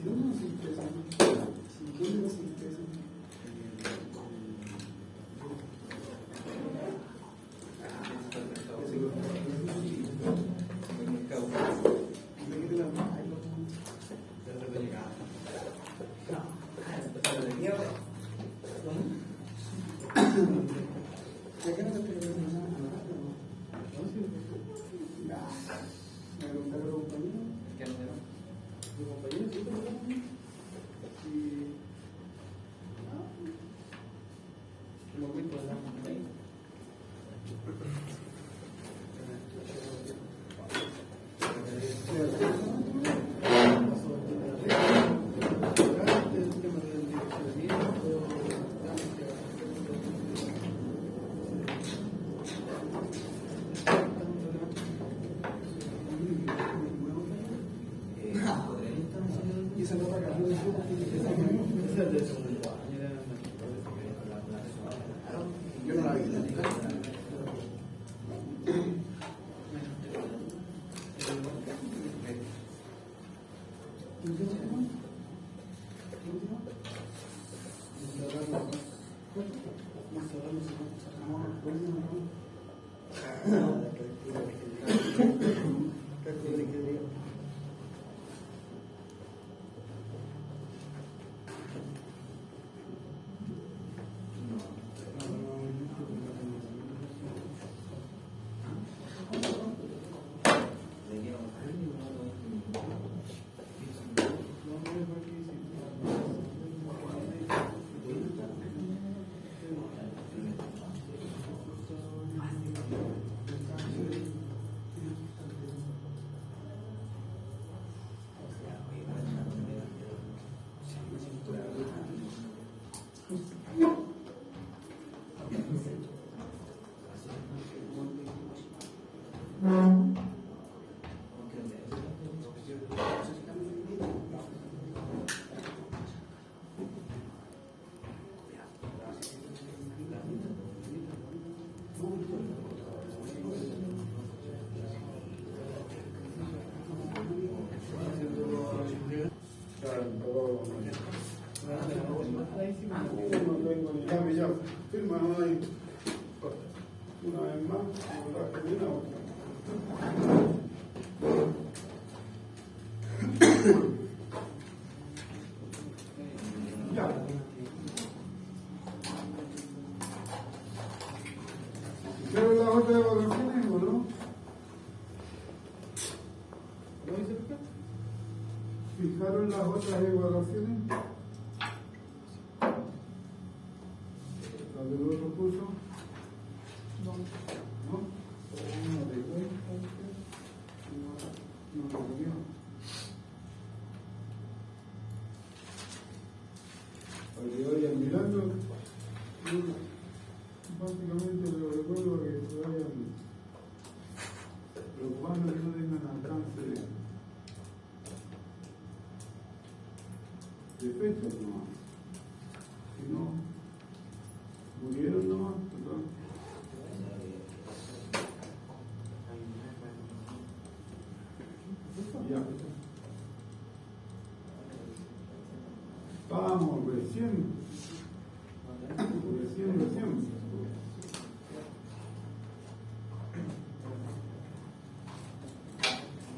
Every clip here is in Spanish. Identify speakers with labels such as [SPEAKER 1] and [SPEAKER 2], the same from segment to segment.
[SPEAKER 1] No, sí, firma ahí. Una vez más, ya. ¿Hicieron las otras evaluaciones o no? ¿No dice acá? ¿Fijaron las otras evaluaciones? ¿Las del otro curso? No. ¿No? No te cuenta. No te dio. Para que vayan mirando, básicamente lo recuerdo que se vayan preocupando que no tengan alcance de fechas nomás. Si no, murieron nomás, ¿verdad? Ya. Vamos, recién.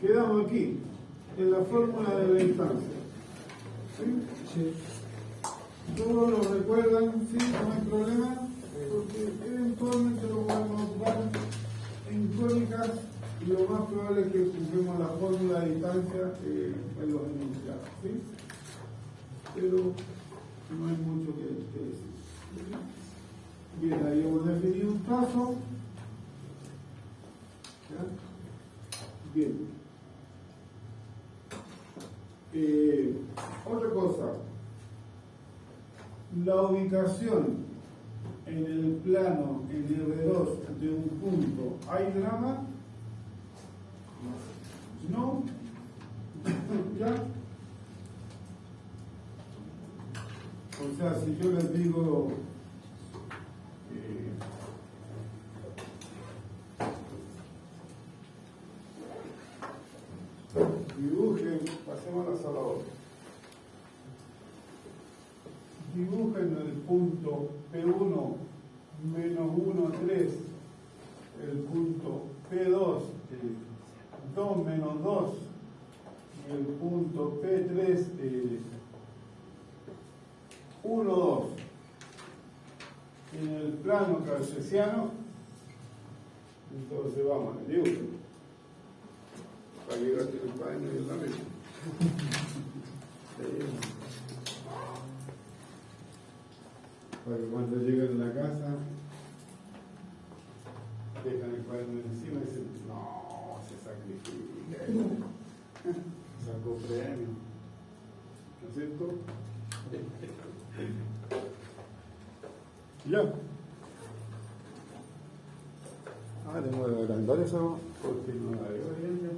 [SPEAKER 1] Quedamos aquí, en la fórmula de la instancia. ¿Sí? Sí. ¿Todos lo recuerdan? Sí, no hay problema, porque eventualmente lo podemos ocupar en cónicas y lo más probable es que ocupemos la fórmula de distancia en los enunciados. ¿Sí? Pero no hay mucho que decir. Bien, ahí hemos definido un trazo. ¿Ya? Bien. Otra cosa, la ubicación en el plano, en R2 de un punto, ¿hay drama? ¿No? ¿Ya? O sea, si yo les digo dibujen, pasemos a la sala 8. dibujen el punto P1 menos 1, 3, el punto P2, 2 menos 2, y el punto P3, 1, 2. En el plano cartesiano, entonces vamos al dibujo. Para que gaste el cuaderno y el lápiz. Para que cuando lleguen a la casa, dejan el cuaderno encima y dicen, no, se sacrifica. Sacó premio. ¿No es cierto? Ya. Tengo que agrandar eso porque no la veo bien ya.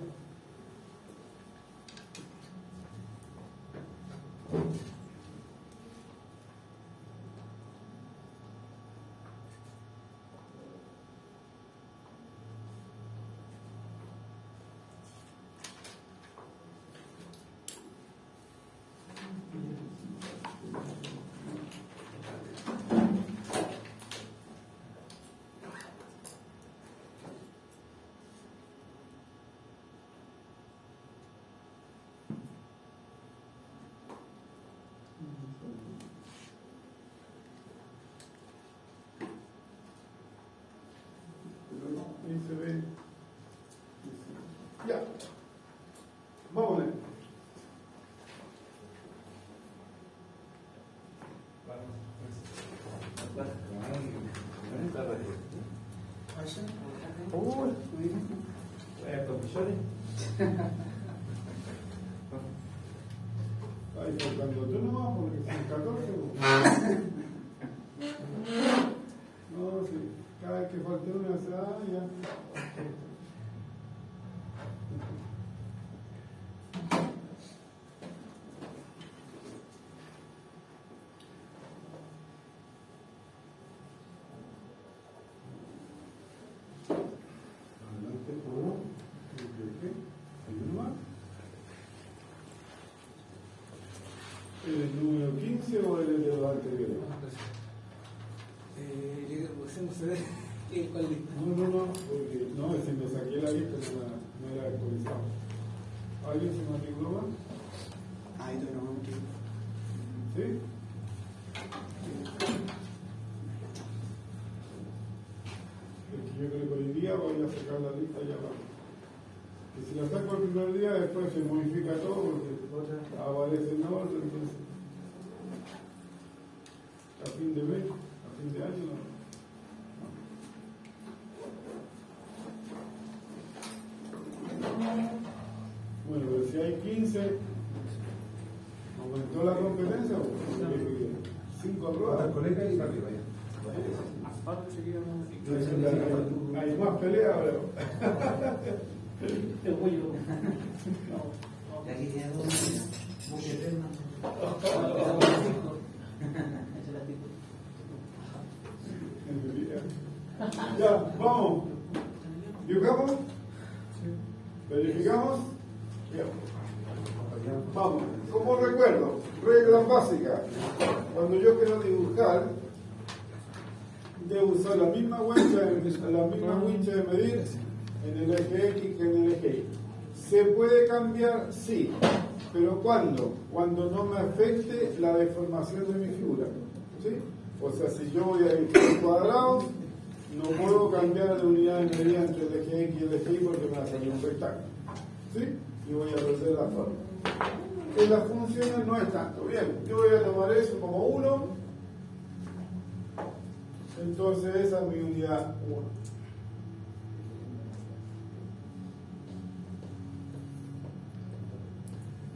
[SPEAKER 1] Ahí se ve. Ya. Vamos a ver. Ahí faltando tú nomás porque son 14. No, sí. Cada vez que falte una se da, ya. Adelante, por favor. ¿El número 15 o el de los anteriores? No, porque no, si me saqué la lista no era actualizado. ¿Alguien se matriculó más?
[SPEAKER 2] Ahí estoy no me equivoco.
[SPEAKER 1] ¿Sí? Es que yo creo que hoy día voy a sacar la lista ya abajo. Que si la saco el primer día, después se modifica todo porque aparece en orden, entonces a fin de mes, a fin de año no. Bueno, pero si hay 15, ¿aumentó la competencia o 5 ruedas?
[SPEAKER 3] colega y para arriba ya.
[SPEAKER 1] Hay más pelea ahora. Ya, vamos. ¿Dibujamos? ¿Verificamos? Ya. Vamos. Como recuerdo, reglas básicas. Cuando yo quiero dibujar, debo usar la misma wincha de medir en el eje X que en el eje Y. ¿Se puede cambiar? Sí. ¿Pero cuándo? Cuando no me afecte la deformación de mi figura. ¿Sí? O sea, si yo voy a dibujar cuadrados, no puedo cambiar de unidad de medida entre el eje X y el eje Y porque me va a salir un rectángulo. ¿Sí? Y voy a perder la forma. En las funciones no es tanto. Bien, yo voy a tomar eso como 1. Entonces esa es mi unidad 1.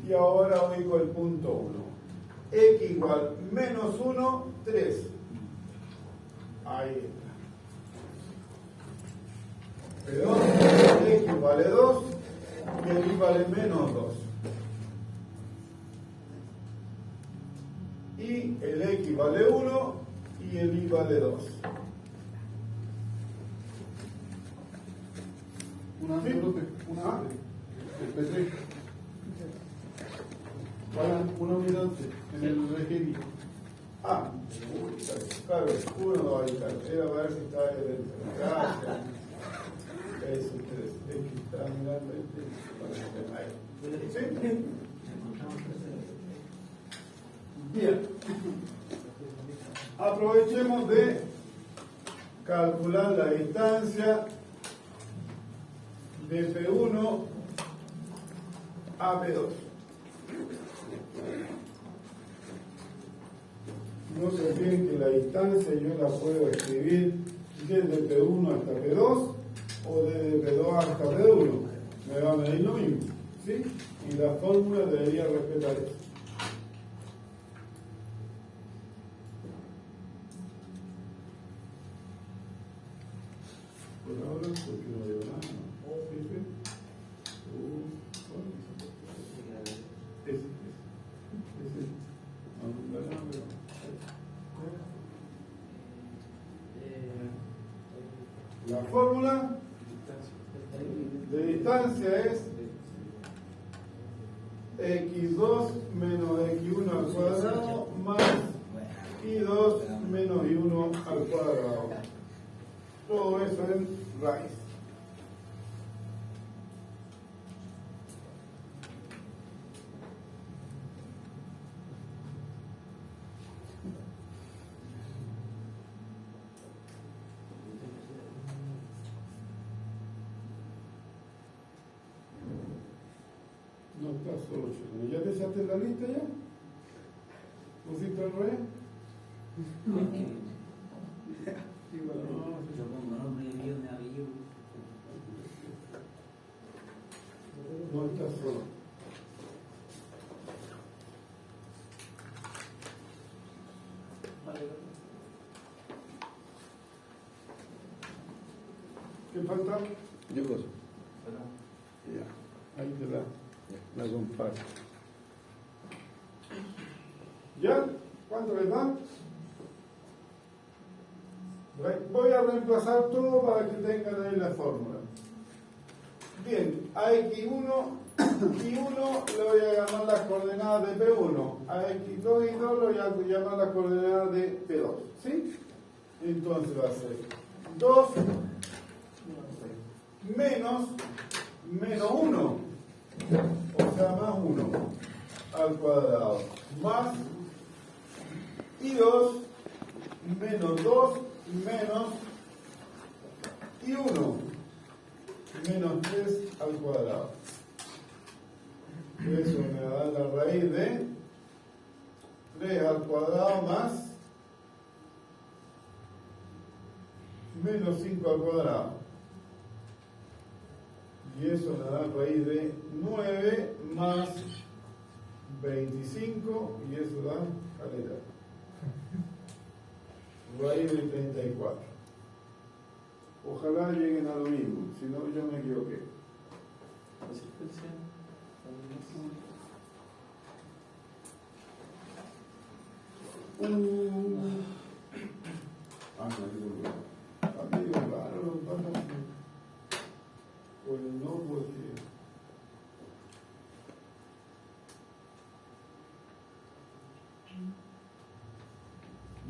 [SPEAKER 1] Y ahora ubico el punto 1. X igual menos 1, 3. Ahí está. Perdón, X vale 2 y el Y vale menos 2. Y el X vale 1 y el Y vale 2.
[SPEAKER 3] El P3. Una unidad en el eje Y.
[SPEAKER 1] Ah, claro, uno ahí está. Era para ver si está ahí dentro. Gracias. Es ustedes. Es que está mirando ahí. ¿Sí? Bien. Aprovechemos de calcular la distancia de P1 a P2. No se olviden que la distancia yo la puedo escribir desde P1 hasta P2 o desde P2 hasta P1. Me va a medir lo mismo, ¿sí? Y la fórmula debería respetar eso. Por ahora, porque no veo nada. ¿Sí? Ese. La fórmula de distancia es x2 menos x1 al cuadrado más y2 menos y1 al cuadrado. Todo eso en raíz. No está solo chino. ¿Ya te echaste la lista ya? ¿Pusiste el rey?
[SPEAKER 4] Yo pongo nombre y envío de apellido.
[SPEAKER 1] No está solo. ¿Qué falta?
[SPEAKER 3] Yo cosa.
[SPEAKER 1] Ya, ahí te la comparto. ¿Ya? ¿Cuánto les da? Voy a reemplazar todo para que tengan ahí la fórmula. Bien, a x1 y 1 le voy a llamar las coordenadas de P1. A x2 y 2 le voy a llamar las coordenadas de P2. ¿Sí? Entonces va a ser 2 menos 1, o sea, más 1 al cuadrado, más y 2 menos 2 menos y 1 menos 3 al cuadrado. Eso me va a dar la raíz de 3 al cuadrado más menos 5 al cuadrado. Y eso me da raíz de 9 más 25, y eso da caleta. Raíz de 34. Ojalá lleguen a lo mismo, si no yo me equivoqué. Está medio raro lo que pasa. Pues no, porque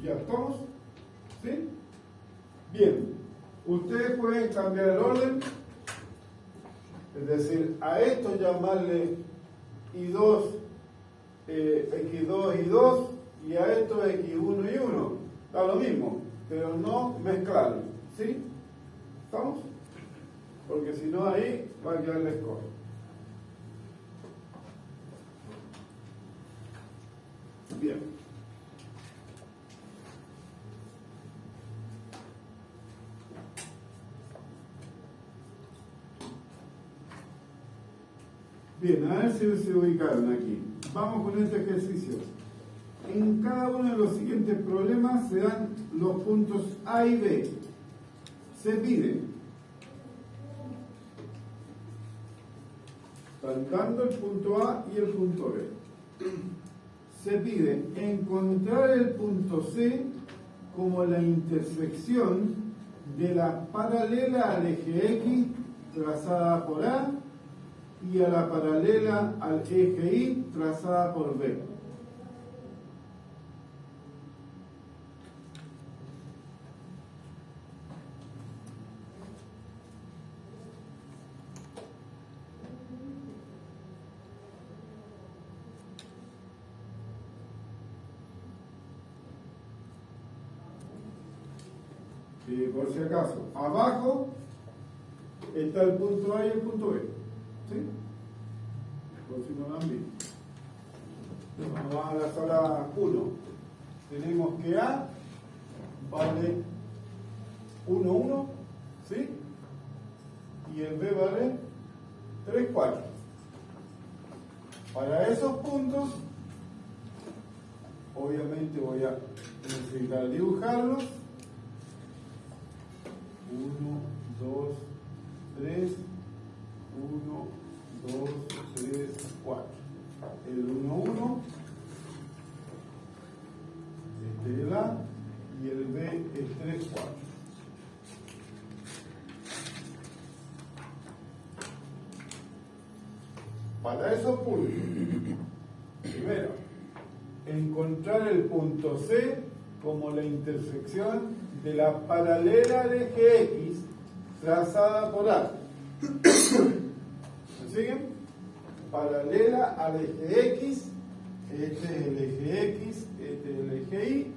[SPEAKER 1] ya estamos, ¿sí? Bien, ustedes pueden cambiar el orden, es decir, a esto llamarle I2, X2 y 2, y a esto X1 y 1, da lo mismo, pero no mezclarlo, ¿sí? ¿Estamos? Porque si no ahí va a quedar el score. Bien. Bien, a ver si se ubicaron aquí. Vamos con este ejercicio. En cada uno de los siguientes problemas se dan los puntos A y B. Se pide, están dando el punto A y el punto B. Se pide encontrar el punto C como la intersección de la paralela al eje X trazada por A y a la paralela al eje Y trazada por B. por si acaso, abajo está el punto A y el punto B. ¿Sí? Por si no lo han visto. Vamos a la sala 1. Tenemos que A vale 1, 1, ¿sí? Y el B vale 3, 4. Para esos puntos, obviamente voy a necesitar dibujarlos. 1, 2, 3, 1, 2, 3, 4. El 1, 1, este es el A, y el B es 3, 4. Para esos puntos, primero, encontrar el punto C como la intersección de la paralela al eje X trazada por A. ¿Me siguen? Paralela al eje X, este es el eje X, este es el eje Y,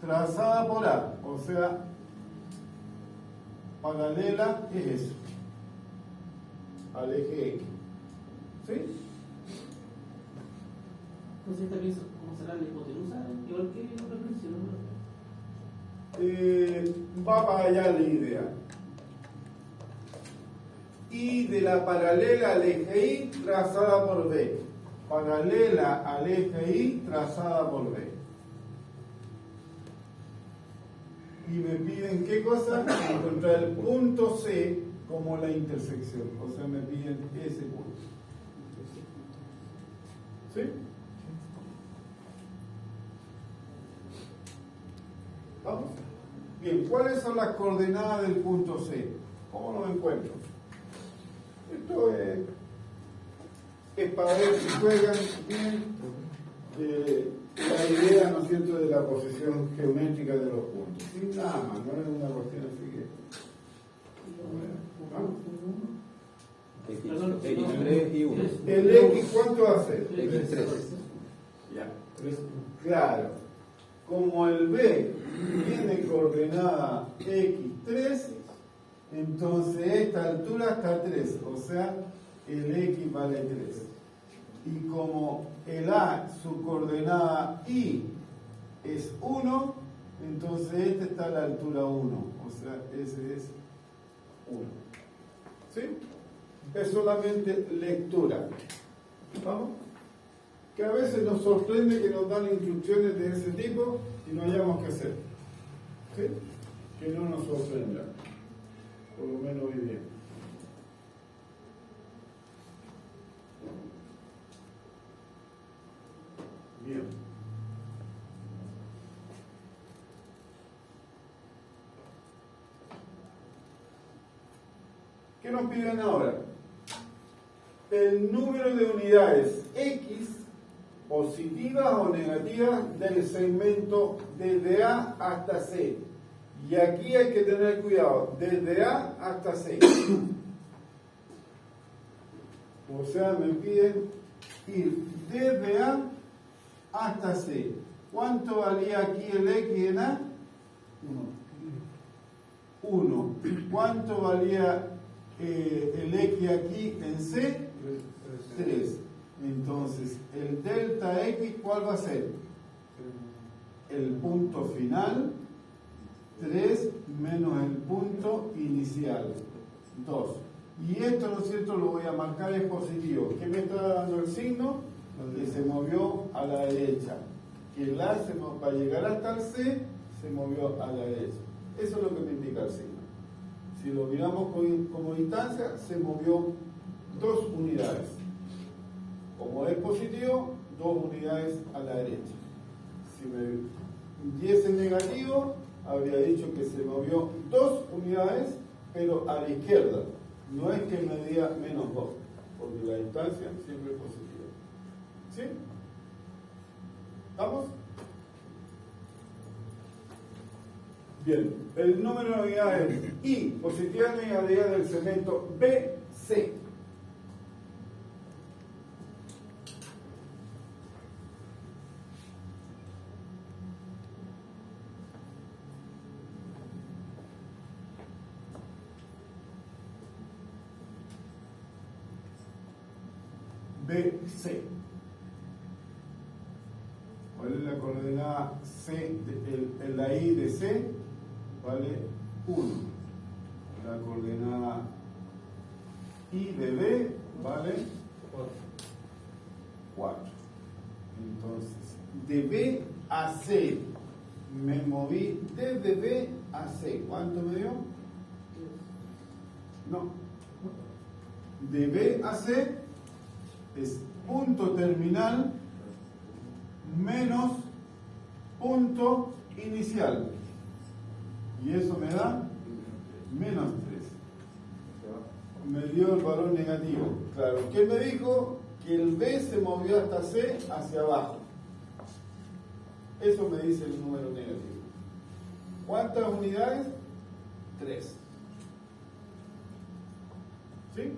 [SPEAKER 1] trazada por A, o sea, paralela es eso, al eje X. ¿Sí?
[SPEAKER 4] Entonces, ¿esta pieza cómo será la hipotenusa? Igual que otra función, ¿no?
[SPEAKER 1] Va para allá la idea. Y de la paralela al eje Y trazada por B. Paralela al eje Y trazada por B. Y me piden qué cosa? Encontrar el punto C como la intersección. O sea, me piden ese punto. ¿Sí? ¿Vamos? Bien, ¿cuáles son las coordenadas del punto C? ¿Cómo lo encuentro? Esto es para ver si juegan bien la idea, ¿no es cierto?, de la posición geométrica de los puntos. Sin nada más, no es una cuestión así que...
[SPEAKER 3] X3 y 1.
[SPEAKER 1] ¿El X cuánto va a ser?
[SPEAKER 3] X3.
[SPEAKER 1] Ya. Claro. Como el B tiene coordenada X3, entonces esta altura está 3, o sea, el X vale 3. Y como el A, su coordenada Y es 1, entonces este está a la altura 1, o sea, ese es 1. ¿Sí? Es solamente lectura. ¿Vamos? Que a veces nos sorprende que nos dan instrucciones de ese tipo y no hayamos que hacer. ¿Sí? Que no nos sorprenda. Por lo menos hoy día. Bien. ¿Qué nos piden ahora? El número de unidades X positivas o negativas del segmento desde A hasta C. Y aquí hay que tener cuidado, desde A hasta C. O sea, me piden ir desde A hasta C. ¿Cuánto valía aquí el X en A? 1. ¿Cuánto valía el X aquí en C? 3. Entonces, el delta X, ¿cuál va a ser? El punto final, 3 menos el punto inicial, 2. Y esto, ¿no es cierto?, lo voy a marcar en positivo. ¿Qué me está dando el signo? Que se movió a la derecha. Que el A, para llegar hasta el C, se movió a la derecha. Eso es lo que me indica el signo. Si lo miramos como distancia, se movió 2 unidades. Como es positivo, 2 unidades a la derecha. Si me diese negativo, habría dicho que se movió 2 unidades, pero a la izquierda. No es que me diga menos 2, porque la distancia siempre es positiva. ¿Sí? ¿Estamos? Bien, el número de unidades Y, positiva y negativa del segmento BC. BC. ¿Cuál es la coordenada C? La I de C vale 1. La coordenada I de B vale 4. Entonces, de B a C me moví desde B a C. ¿Cuánto me dio? No. De B a C es punto terminal menos punto inicial. Y eso me da menos 3. Me dio el valor negativo. Claro, ¿qué me dijo? Que el B se movió hasta C hacia abajo. Eso me dice el número negativo. ¿Cuántas unidades? 3. ¿Sí?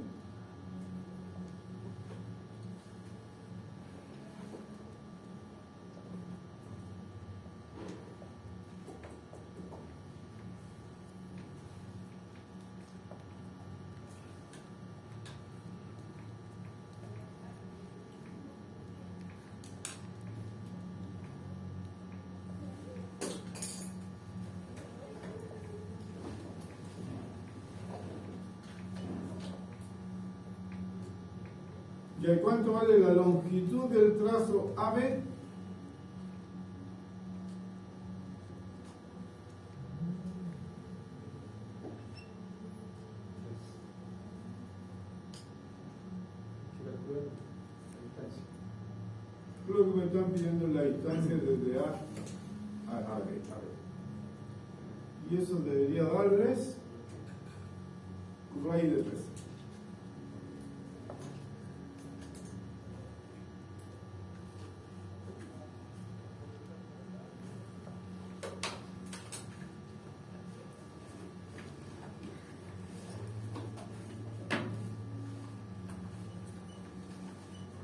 [SPEAKER 1] ¿Y cuánto vale la longitud del trazo AB? Creo que me están pidiendo la distancia desde A a B. Y eso debería darles raíz de 3.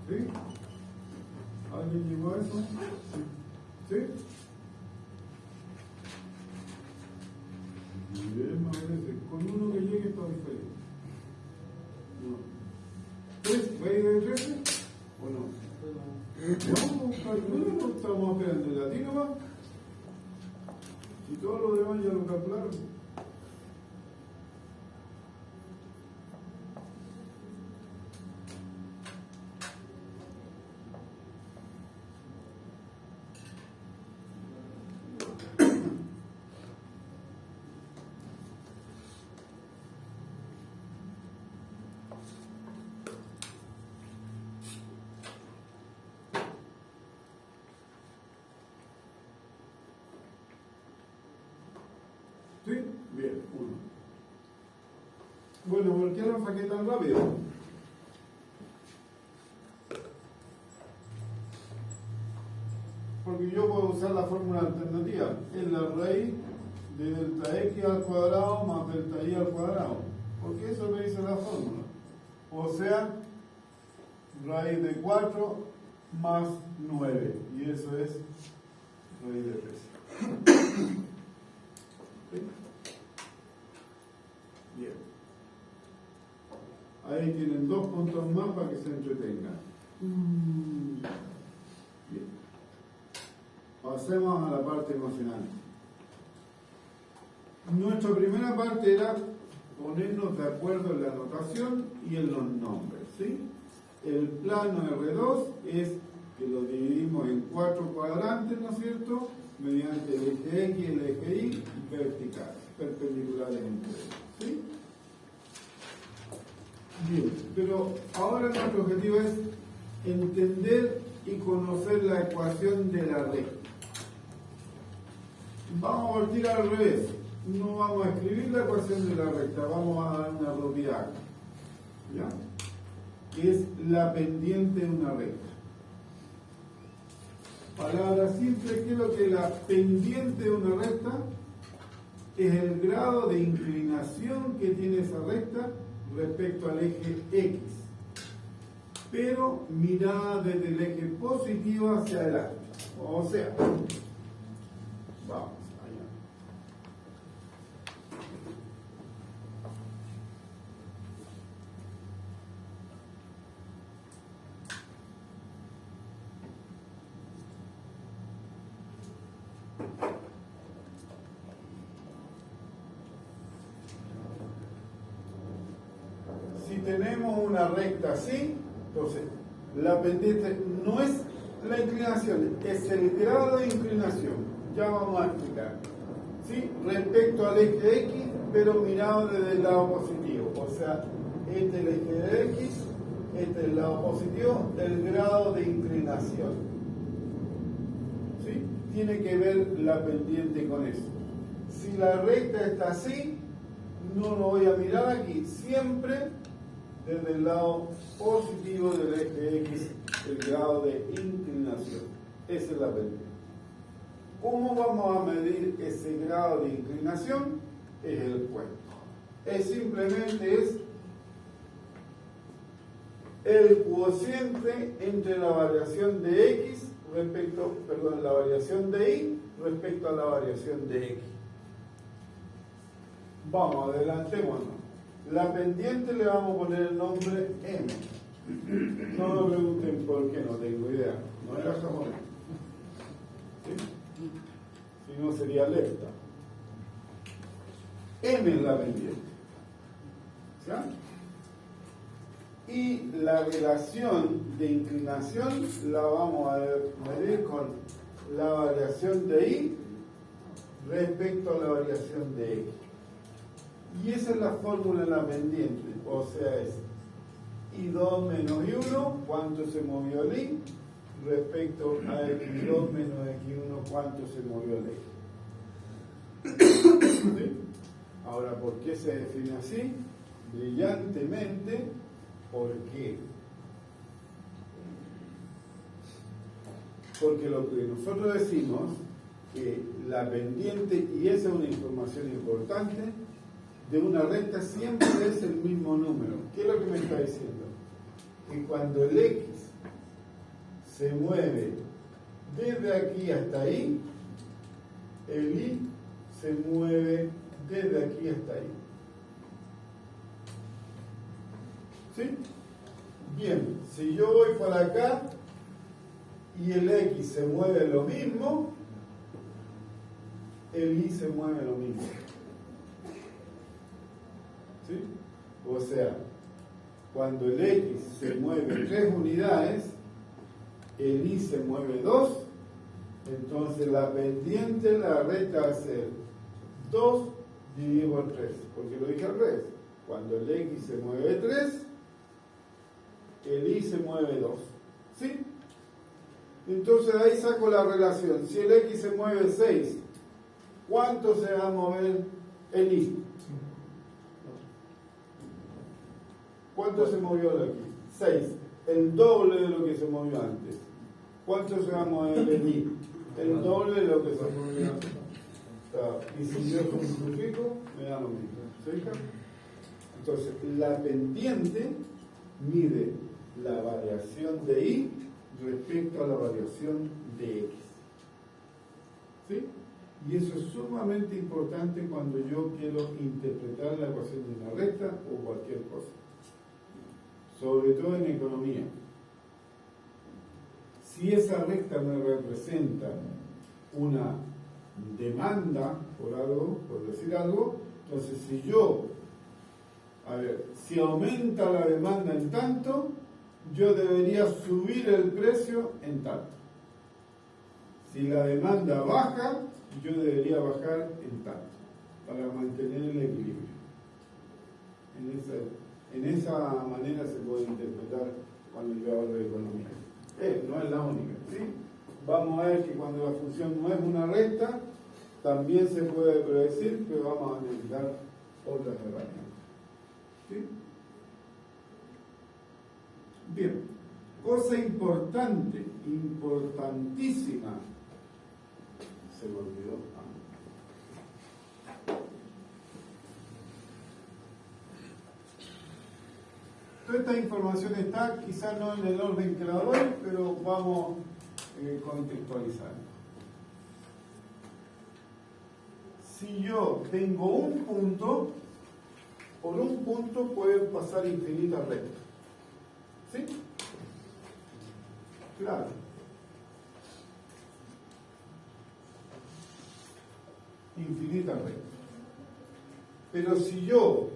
[SPEAKER 1] ¿Sí? ¿Alguien llegó a eso? ¿Sí? Bien, parece. Con uno que llegue está diferente. No. ¿3? ¿Raíz de 13? ¿O no? No, calculemos, estamos esperando el latino más. Si todo lo demás ya lo calcularon. ¿Sí? Bien, 1. Bueno, ¿por qué lo saqué tan rápido? Porque yo puedo usar la fórmula alternativa. Es la raíz de delta x al cuadrado más delta y al cuadrado. Porque eso me dice la fórmula. O sea, raíz de 4 más 9. Y eso es raíz de 13. Bien. Ahí tienen 2 puntos más para que se entretengan. Bien. Pasemos a la parte emocionante. Nuestra primera parte era ponernos de acuerdo en la notación y en los nombres, ¿sí? El plano R2 es que lo dividimos en 4 cuadrantes, ¿no es cierto? Mediante el eje X y el eje Y verticales, perpendiculares entre ellos, ¿sí? Bien, pero ahora nuestro objetivo es entender y conocer la ecuación de la recta. Vamos a partir al revés. No vamos a escribir la ecuación de la recta, vamos a dar una propiedad, ¿ya? Que es la pendiente de una recta. Palabra simple, ¿qué es lo que la pendiente de una recta? Es el grado de inclinación que tiene esa recta respecto al eje X, pero mirada desde el eje positivo hacia adelante. O sea, vamos allá. tenemos una recta así, entonces la pendiente no es la inclinación, es el grado de inclinación. Ya vamos a explicar. ¿Sí? Respecto al eje X, pero mirado desde el lado positivo. O sea, este es el eje de X, este es el lado positivo, el grado de inclinación. ¿Sí? Tiene que ver la pendiente con eso. Si la recta está así, no lo voy a mirar aquí, siempre desde el lado positivo del eje X, el grado de inclinación. Esa es la pendiente. ¿Cómo vamos a medir ese grado de inclinación? Es el cuento. Simplemente el cociente entre la variación de X la variación de Y respecto a la variación de X. Vamos, adelantémonos. La pendiente le vamos a poner el nombre M. No me pregunten por qué, no tengo idea. No era japonés. ¿Sí? Si no sería lepta. M es la pendiente. ¿Sí? Y la relación de inclinación la vamos a medir con la variación de Y respecto a la variación de X. Y esa es la fórmula de la pendiente. O sea, es I2 menos I1, ¿cuánto se movió el Y? Respecto a X2 menos X1, ¿cuánto se movió el X? ¿Sí? Ahora, ¿por qué se define así? Brillantemente, ¿por qué? Porque lo que nosotros decimos, que la pendiente, y esa es una información importante, de una recta siempre es el mismo número. ¿Qué es lo que me está diciendo? Que cuando el X se mueve desde aquí hasta ahí, el Y se mueve desde aquí hasta ahí. ¿Sí? Bien, si yo voy para acá y el X se mueve lo mismo, el Y se mueve lo mismo. ¿Sí? O sea, cuando el X se mueve 3 unidades, el Y se mueve 2, entonces la pendiente, la recta va a ser 2 dividido por 3, porque lo dije al revés. Cuando el X se mueve 3, el Y se mueve 2. ¿Sí? Entonces de ahí saco la relación. Si el X se mueve 6, ¿cuánto se va a mover el Y? ¿Cuánto se movió el X? 6. El doble de lo que se movió antes. ¿Cuánto se va a mover el Y? El doble de lo que se movió antes. Y si yo simplifico, me da lo mismo. ¿Sí? Entonces, la pendiente mide la variación de Y respecto a la variación de X. ¿Sí? Y eso es sumamente importante cuando yo quiero interpretar la ecuación de una recta o cualquier cosa. Sobre todo en economía. Si esa recta me representa una demanda por algo, por decir algo, entonces si aumenta la demanda en tanto, yo debería subir el precio en tanto. Si la demanda baja, yo debería bajar en tanto, para mantener el equilibrio. En esa manera se puede interpretar cuando yo hablo de economía. No es la única, ¿sí? Vamos a ver que cuando la función no es una recta, también se puede predecir, pero vamos a necesitar otras herramientas. ¿Sí? Bien, cosa importante, importantísima, se me olvidó. Toda esta información está, quizás no en el orden que la doy, pero vamos contextualizando. Si yo tengo un punto, por un punto pueden pasar infinitas rectas. ¿Sí? Claro. Infinitas rectas. Pero si yo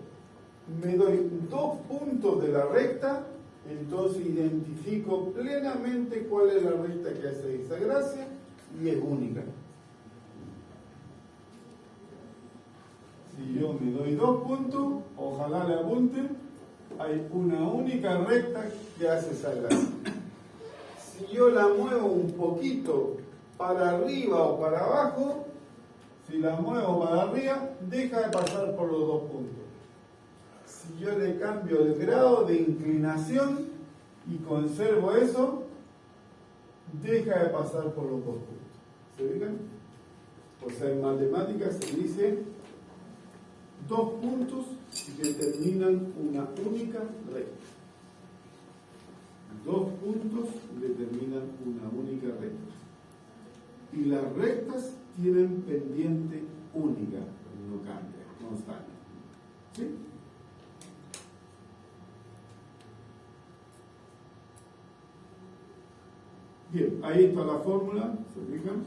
[SPEAKER 1] me doy 2 puntos de la recta, entonces identifico plenamente cuál es la recta que hace esa gracia y es única. Si yo me doy 2 puntos, ojalá le apunten, hay una única recta que hace esa gracia. Si yo la muevo un poquito para arriba o para abajo, si la muevo para arriba, deja de pasar por los 2 puntos. Si yo le cambio el grado de inclinación y conservo eso, deja de pasar por los 2 puntos. ¿Se ubican? O sea, en matemáticas se dice 2 puntos que determinan una única recta. 2 puntos determinan una única recta. Y las rectas tienen pendiente única, no cambia, constante. ¿Sí? Bien, ahí está la fórmula, ¿se fijan?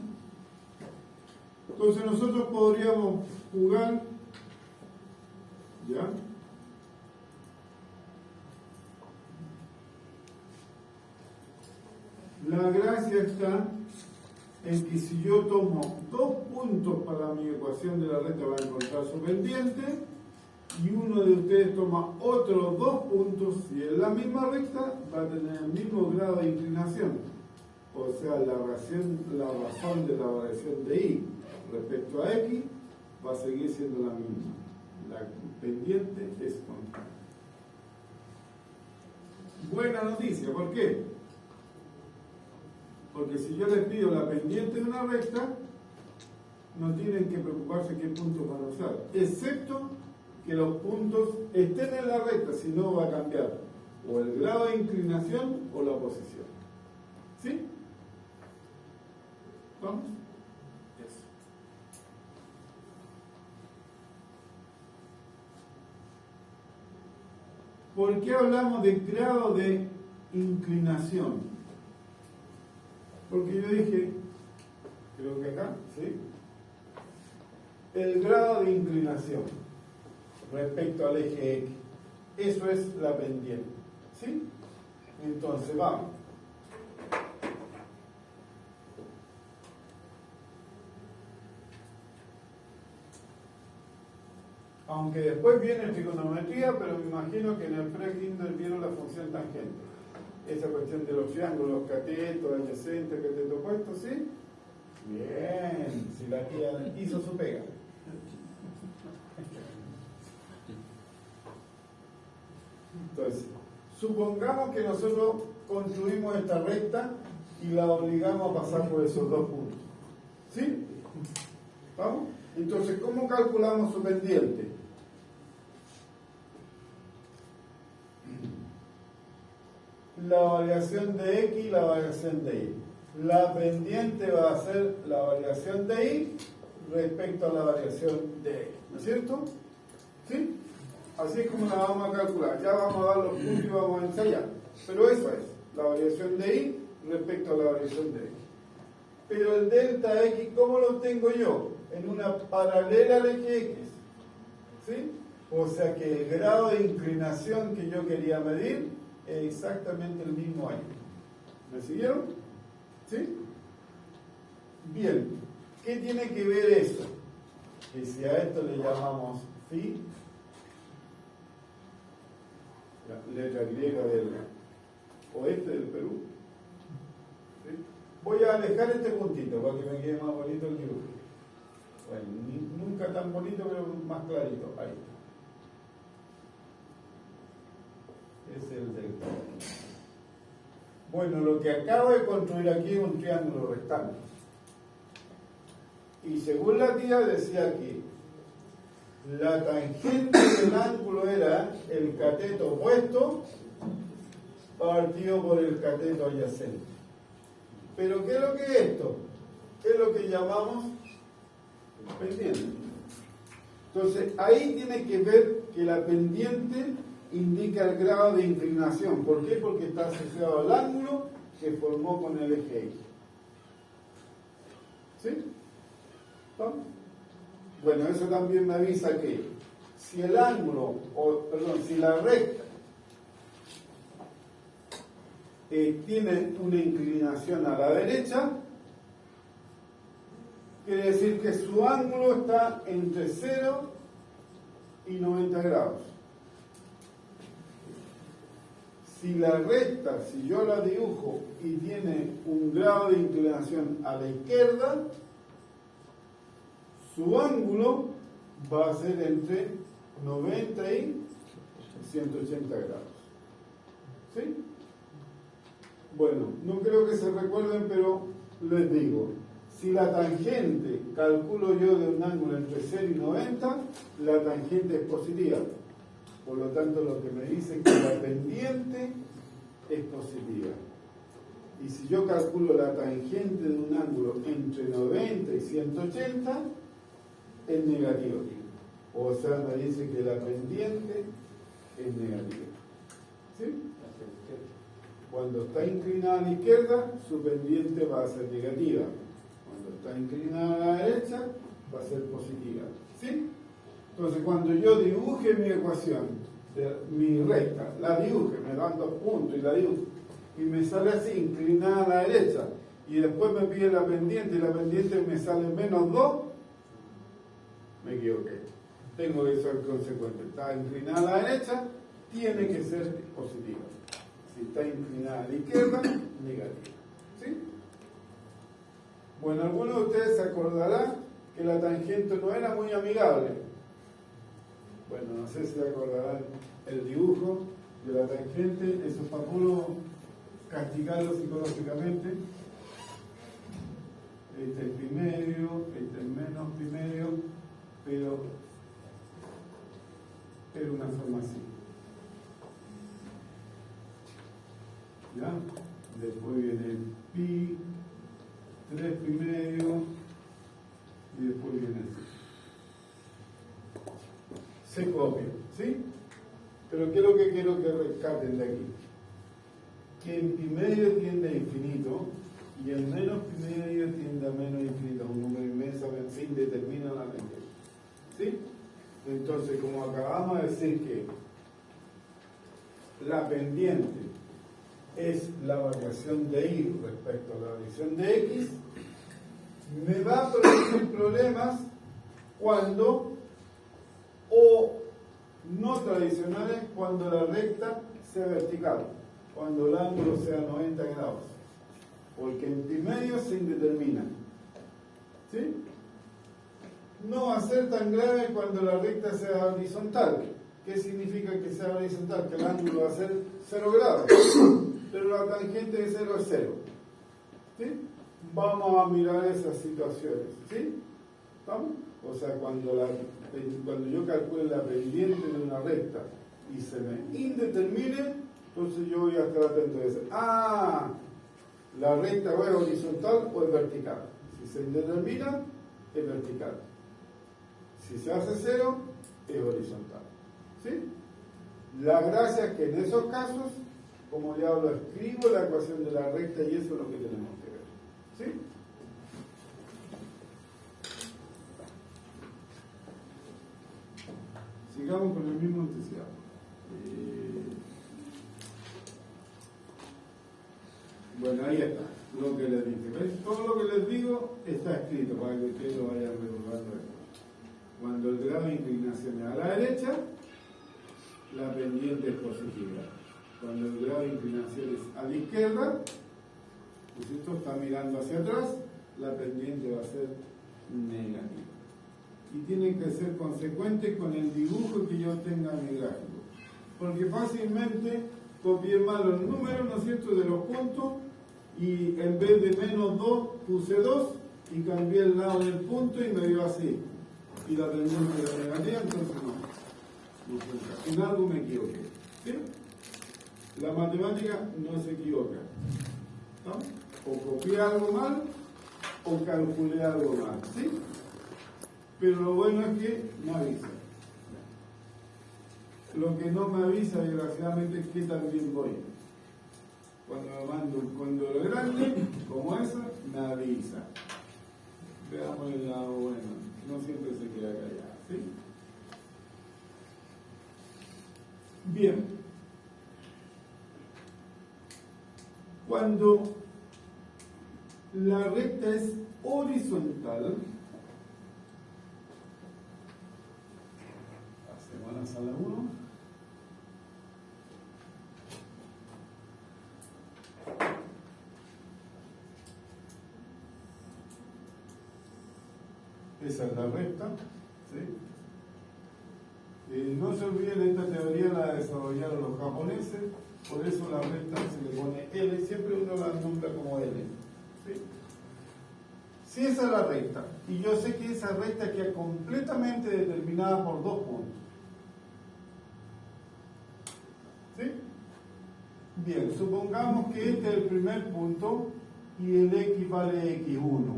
[SPEAKER 1] Entonces nosotros podríamos jugar, ¿ya? La gracia está en que si yo tomo 2 puntos para mi ecuación de la recta, va a encontrar su pendiente, y uno de ustedes toma otros 2 puntos, si es la misma recta, va a tener el mismo grado de inclinación. O sea, la razón de la variación de y respecto a x va a seguir siendo la misma. La pendiente es constante. Buena noticia, ¿por qué? Porque si yo les pido la pendiente de una recta, no tienen que preocuparse qué puntos van a usar, excepto que los puntos estén en la recta, si no va a cambiar o el grado de inclinación o la posición. ¿Sí? ¿Vamos? Eso. ¿Por qué hablamos de grado de inclinación? Porque yo dije, creo que acá, ¿sí? El grado de inclinación respecto al eje X. Eso es la pendiente. ¿Sí? Entonces, vamos. Aunque después viene trigonometría, pero me imagino que en el pre-kinder vieron la función tangente. Esa cuestión de los triángulos, cateto, adyacente, cateto opuesto, ¿sí? Bien, si la tía hizo su pega. Entonces, supongamos que nosotros construimos esta recta y la obligamos a pasar por esos 2 puntos. ¿Sí? ¿Vamos? Entonces, ¿cómo calculamos su pendiente? La variación de X y la variación de Y. La pendiente va a ser la variación de Y respecto a la variación de X. ¿No es cierto? ¿Sí? Así es como la vamos a calcular. Ya vamos a dar los puntos y vamos a ensayar. Pero eso es, la variación de Y respecto a la variación de X. Pero el delta X, ¿cómo lo tengo yo? En una paralela al eje X. ¿Sí? O sea que el grado de inclinación que yo quería medir es exactamente el mismo ahí. ¿Me siguieron? ¿Sí? Bien. ¿Qué tiene que ver eso? Que si a esto le llamamos phi, la letra griega del oeste del Perú, ¿sí? Voy a alejar este puntito para que me quede más bonito el dibujo. Bueno, nunca tan bonito, pero más clarito. Ahí está. Es el delta. Bueno, lo que acabo de construir aquí es un triángulo rectángulo. Y según la tía decía que la tangente del ángulo era el cateto opuesto partido por el cateto adyacente. Pero ¿qué es lo que es esto? Es lo que llamamos pendiente. Entonces, ahí tiene que ver que la pendiente indica el grado de inclinación. ¿Por qué? Porque está asociado al ángulo que formó con el eje X. ¿Sí? ¿Vamos? Bueno, eso también me avisa que si el ángulo, si la recta tiene una inclinación a la derecha, quiere decir que su ángulo está entre 0 y 90 grados. Si la recta, si yo la dibujo y tiene un grado de inclinación a la izquierda, su ángulo va a ser entre 90 y 180 grados. ¿Sí? Bueno, no creo que se recuerden, pero les digo, si la tangente calculo yo de un ángulo entre 0 y 90, la tangente es positiva. Por lo tanto, lo que me dice es que la pendiente es positiva. Y si yo calculo la tangente de un ángulo entre 90 y 180, es negativo. O sea, me dice que la pendiente es negativa. ¿Sí? Cuando está inclinada a la izquierda, su pendiente va a ser negativa. Cuando está inclinada a la derecha, va a ser positiva. ¿Sí? Entonces, cuando yo dibuje mi ecuación, mi recta, la dibuje, me dan 2 puntos y la dibujo, y me sale así, inclinada a la derecha, y después me pide la pendiente, y la pendiente me sale menos 2, me equivoqué. Tengo que ser consecuente. Está inclinada a la derecha, tiene que ser positiva. Si está inclinada a la izquierda, negativa. ¿Sí? Bueno, algunos de ustedes se acordarán que la tangente no era muy amigable. Bueno, no sé si se acordarán el dibujo de la tangente, eso es para puro castigarlo psicológicamente. Este es pi medio, este es menos pi medio, pero era una forma así. ¿Ya? Después viene pi, 3 pi medio, y después viene así. Se copia, ¿sí? Pero ¿qué es lo que quiero que rescaten de aquí? Que en pi medio tiende a infinito y en menos pi medio tiende a menos infinito, un número inmenso que en fin determina la tangente. ¿Sí? Entonces, como acabamos de decir que la pendiente es la variación de y respecto a la variación de x, me va a producir problemas cuando, o no tradicionales, cuando la recta sea vertical, cuando el ángulo sea 90 grados, porque en pi medio se indetermina. ¿Sí? No va a ser tan grave cuando la recta sea horizontal. ¿Qué significa que sea horizontal? Que el ángulo va a ser 0 grados, pero la tangente de 0 es 0. ¿Sí? Vamos a mirar esas situaciones. ¿Sí? ¿Vamos? O sea, cuando yo calcule la pendiente de una recta y se me indetermine, entonces yo voy a estar atento a decir, la recta o es horizontal o es vertical. Si se indetermina, es vertical. Si se hace 0, es horizontal. ¿Sí? La gracia es que en esos casos, como ya lo escribo, la ecuación de la recta, y eso es lo que tenemos que ver. ¿Sí? Sigamos con el mismo entusiasmo. Bueno, ahí está, lo que les dije. ¿Ves? Todo lo que les digo está escrito para que ustedes lo vayan recordando. Cuando el grado de inclinación es a la derecha, la pendiente es positiva. Cuando el grado de inclinación es a la izquierda, pues esto está mirando hacia atrás, la pendiente va a ser negativa. Y tienen que ser consecuentes con el dibujo que yo tenga en mi gráfico. Porque fácilmente copié mal los números, ¿no es cierto?, de los puntos, y en vez de menos 2 puse 2 y cambié el lado del punto y me dio así. Y la pendiente era negativa, entonces no. En algo me equivoqué. ¿Sí? La matemática no se equivoca. ¿No? O copié algo mal o calculé algo mal. ¿Sí? Pero lo bueno es que me avisa. Lo que no me avisa, desgraciadamente, es que también voy. Cuando lo grande, como esa, me avisa. Veamos el lado bueno. No siempre se queda callado. ¿Sí? Bien. Cuando la recta es horizontal, hacemos la sala 1. Esa es la recta, ¿sí? No se olviden, esta teoría la desarrollaron los japoneses, por eso la recta se le pone L, siempre uno la nombra como L, ¿sí? Si esa es la recta, y yo sé que esa recta queda completamente determinada por dos puntos, ¿sí? Bien, supongamos que este es el primer punto y el X vale X1,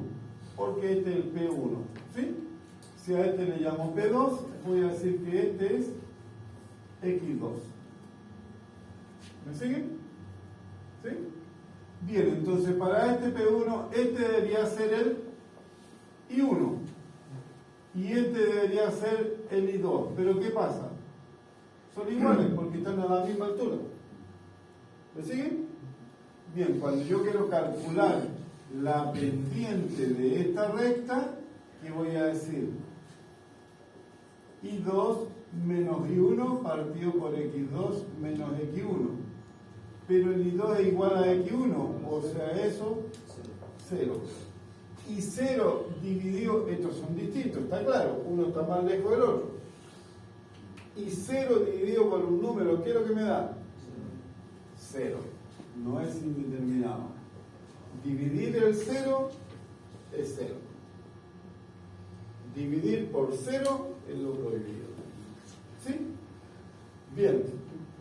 [SPEAKER 1] porque este es el P1, ¿sí? Si a este le llamo P2, voy a decir que este es X2. ¿Me siguen? ¿Sí? Bien, entonces para este P1, este debería ser el I1 y este debería ser el I2. Pero ¿qué pasa? Son iguales porque están a la misma altura. ¿Me siguen? Bien, cuando yo quiero calcular la pendiente de esta recta, ¿qué voy a decir? I2 menos I1 partido por X2 menos X1. Pero el I2 es igual a X1, o sea, eso, 0. Y 0 dividido, estos son distintos, está claro, uno está más lejos del otro. Y 0 dividido por un número, ¿qué es lo que me da? 0. No es indeterminado. Dividir el 0 es 0. Dividir por 0 es lo prohibido. ¿Sí? Bien,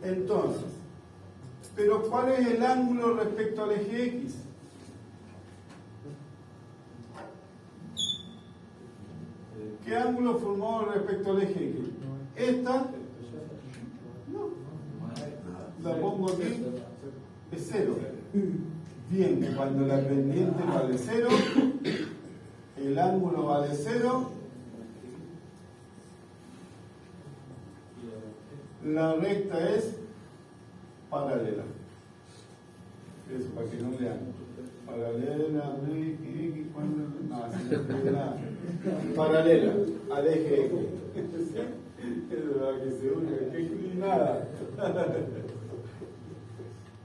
[SPEAKER 1] entonces, pero ¿cuál es el ángulo respecto al eje X? ¿Qué ángulo formó respecto al eje X? Esta, no, la pongo aquí, es 0. Bien, cuando la pendiente vale 0, el ángulo vale 0, la recta es paralela. Eso para que no lean. Paralela, X, no, paralela al eje X. Es verdad que se une, que nada.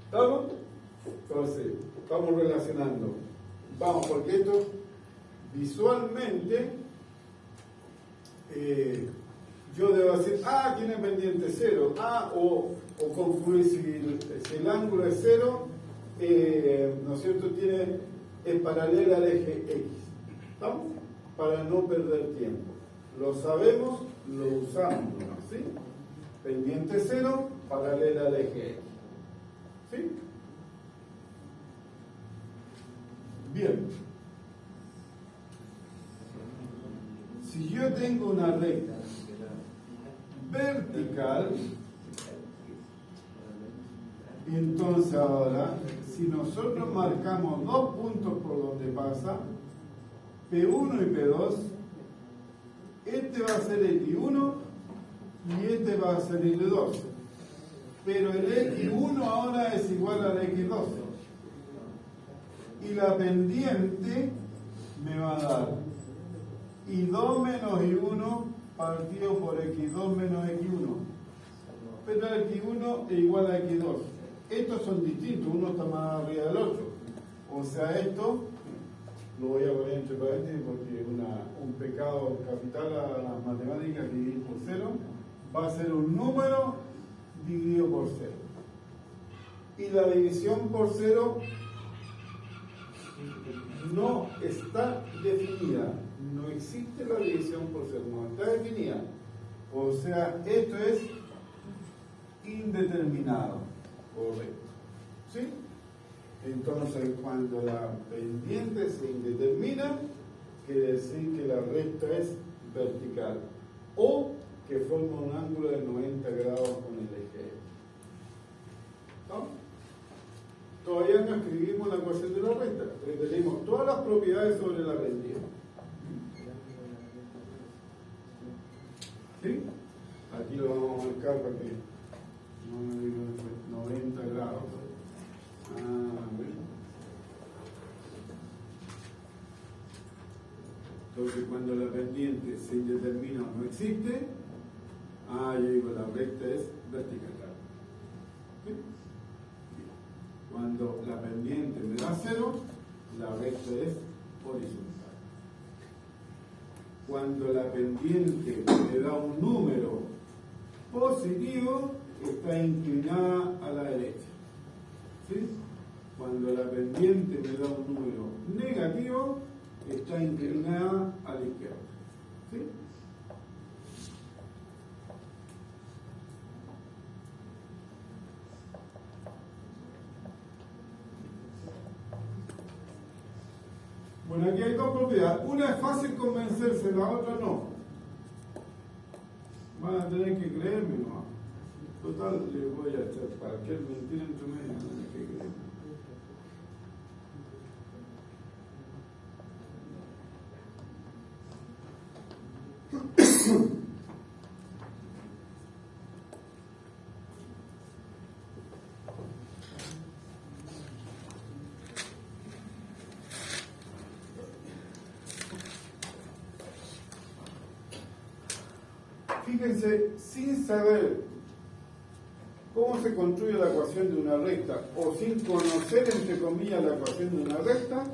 [SPEAKER 1] ¿Estamos? Entonces, estamos relacionando. Vamos, porque esto visualmente yo debo decir, tiene pendiente 0, o concluir si el ángulo es 0, ¿no es cierto?, es paralela al eje X. ¿Estamos? Para no perder tiempo. Lo sabemos, lo usamos, ¿sí? Pendiente 0, paralela al eje X. ¿Sí? Bien. Si yo tengo una recta vertical, entonces ahora, si nosotros marcamos dos puntos por donde pasa, P1 y P2, este va a ser X1 y este va a ser X2. Pero el X1 ahora es igual al X2. Y la pendiente me va a dar I2 menos I1 partido por X2 menos X1. Pero el X1 es igual a X2. Estos son distintos, uno está más arriba del otro. O sea, esto lo voy a poner entre paréntesis porque es un pecado capital a las matemáticas, dividir por 0. Va a ser un número dividido por 0. Y la división por 0 no está definida. No existe la división por 0, no está definida. O sea, esto es indeterminado. Correcto. ¿Sí? Entonces, cuando la pendiente se indetermina, quiere decir que la recta es vertical o que forma un ángulo de 90 grados con el eje X. ¿No? Todavía no escribimos la ecuación de la recta, pero tenemos todas las propiedades sobre la pendiente. ¿Sí? Aquí lo vamos a marcar para que Entonces, cuando la pendiente se indetermina o no existe, yo digo la recta es vertical. ¿Sí? Cuando la pendiente me da 0, la recta es horizontal. Cuando la pendiente me da un número positivo, está inclinada a la derecha. ¿Sí? Cuando la pendiente me da un número negativo, está inclinada a la izquierda. ¿Sí? Bueno, aquí hay dos propiedades. Una es fácil convencerse, la otra no. Van a tener que creerme, ¿no? Total, le voy a echar cualquier mentira entre medio, no tienen que creerme. Fíjense, sin saber cómo se construye la ecuación de una recta o sin conocer, entre comillas, la ecuación de una recta,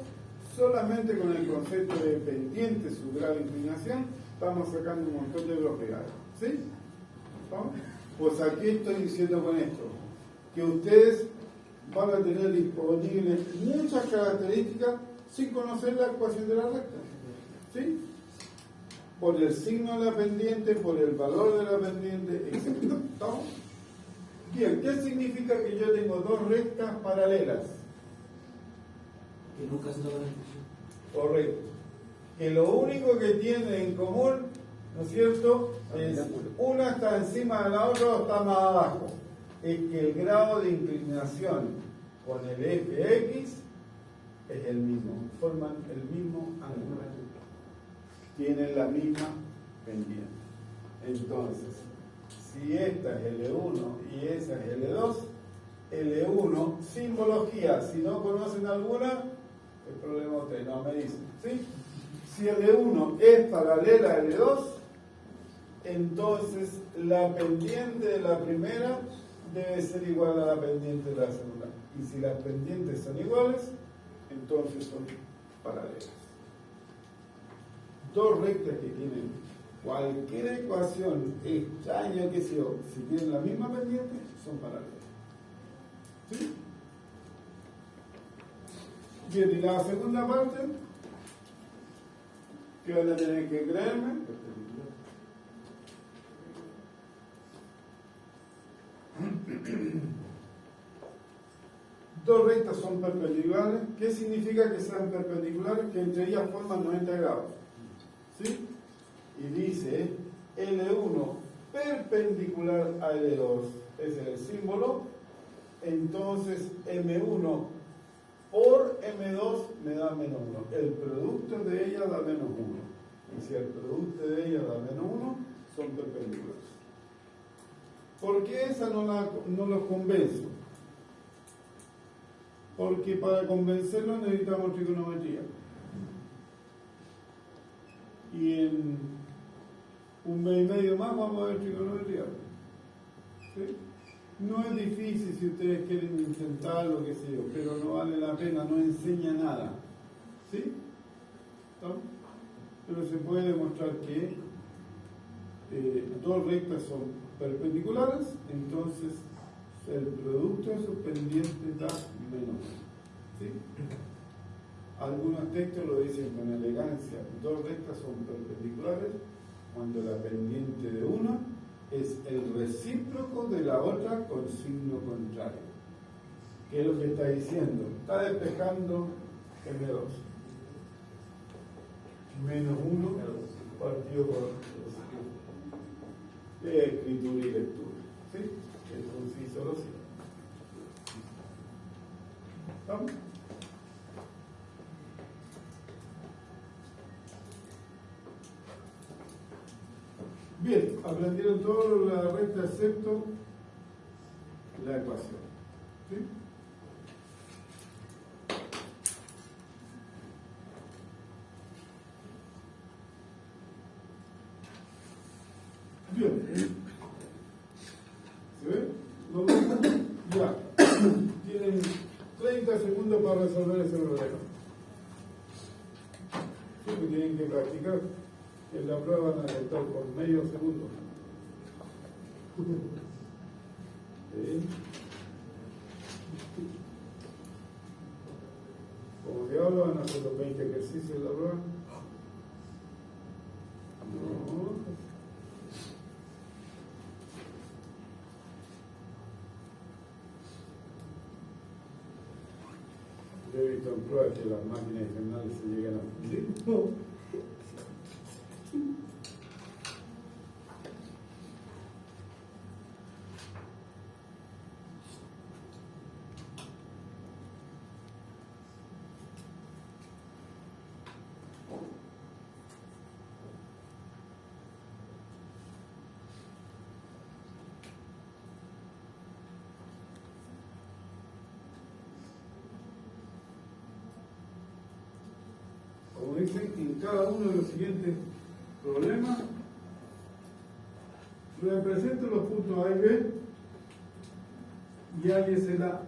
[SPEAKER 1] solamente con el concepto de pendiente, su grado de inclinación, estamos sacando un montón de propiedades. ¿Sí? ¿Vamos? Pues aquí estoy diciendo con esto, que ustedes van a tener disponibles muchas características sin conocer la ecuación de la recta. ¿Sí? Por el signo de la pendiente, por el valor de la pendiente, etc. ¿Estamos? Bien, ¿qué significa que yo tengo dos rectas paralelas?
[SPEAKER 4] Que nunca se tocan.
[SPEAKER 1] Correcto. Que lo único que tienen en común, ¿no es cierto?, es una está encima de la otra o está más abajo. Es que el grado de inclinación con el eje X es el mismo, forman el mismo ángulo, tienen la misma pendiente. Entonces, si esta es L1 y esa es L2, L1, simbología, si no conocen alguna, el problema ustedes no me dicen, ¿sí? Si L1 es paralela a L2, entonces la pendiente de la primera debe ser igual a la pendiente de la segunda. Y si las pendientes son iguales, entonces son paralelas. Dos rectas que tienen cualquier ecuación extraña que sea, si tienen la misma pendiente, son paralelas. ¿Sí? Bien, y la segunda parte, que van a tener que creerme. Dos rectas son perpendiculares. ¿Qué significa que sean perpendiculares? Que entre ellas forman 90 grados. ¿Sí? Y dice L1 perpendicular a L2. Ese es el símbolo. Entonces M1 por M2 me da menos 1. El producto de ella da menos 1. Y si el producto de ella da menos 1, son perpendiculares. ¿Por qué esa no los convenzo? Porque para convencerlo necesitamos trigonometría. Y en un mes y medio más vamos a ver trigonometría. ¿Sí? No es difícil si ustedes quieren intentar lo que sea, pero no vale la pena, no enseña nada. ¿Sí? ¿No? Pero se puede demostrar que dos rectas son perpendiculares, entonces el producto de sus pendientes da menos. ¿Sí? Algunos textos lo dicen con elegancia. Dos rectas son perpendiculares cuando la pendiente de una es el recíproco de la otra con signo contrario. ¿Qué es lo que está diciendo? Está despejando M2. Menos 1 partido por de escritura y lectura. ¿Sí? Entonces solo sí. ¿Estamos? Bien, aprendieron todo la recta excepto la ecuación. ¿Sí? Bien. ¿Se ve? ¿Lo ven? Ya. Tienen 30 segundos para resolver ese problema. Siempre tienen que practicar. En la prueba van a estar con medio segundo. ¿Sí? Como se habla, van a hacer los 20 ejercicios de la prueba. No. Yo he visto en pruebas que las máquinas infernales se llegan a fundir. No. Como dicen, en cada uno de los siguientes problemas, represento los puntos A y B y hállese la